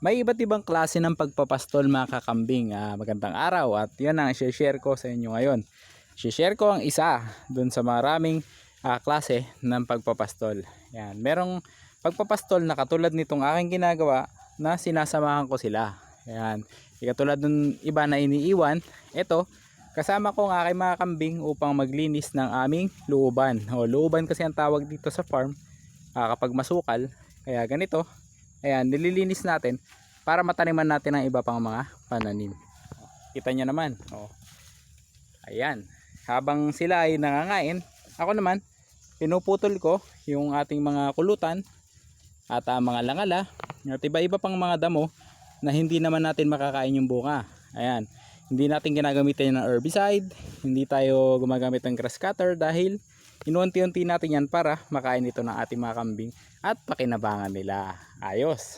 May iba't ibang klase ng pagpapastol mga kakambing. Magandang araw at yun ang i-share ko sa inyo ngayon. I-share ko ang isa dun sa maraming klase ng pagpapastol. Yan. Merong pagpapastol na katulad nitong aking ginagawa na sinasamahan ko sila. Yan. Katulad ng iba na iniiwan, ito kasama ko ang aking mga kambing upang maglinis ng aming looban. Looban kasi ang tawag dito sa farm kapag masukal. Kaya ganito. Ayan, nililinis natin para mataniman natin ang iba pang mga pananim. Kita nyo naman. Ayan, habang sila ay nangangain, ako naman pinuputol ko yung ating mga kulutan at mga langala at iba-iba pang mga damo na hindi naman natin makakain yung bunga. Ayan, hindi natin ginagamitan ng herbicide, hindi tayo gumagamit ng grass cutter dahil inuunti-unti natin yan para makain ito ng ating mga kambing at pakinabangan nila. Ayos.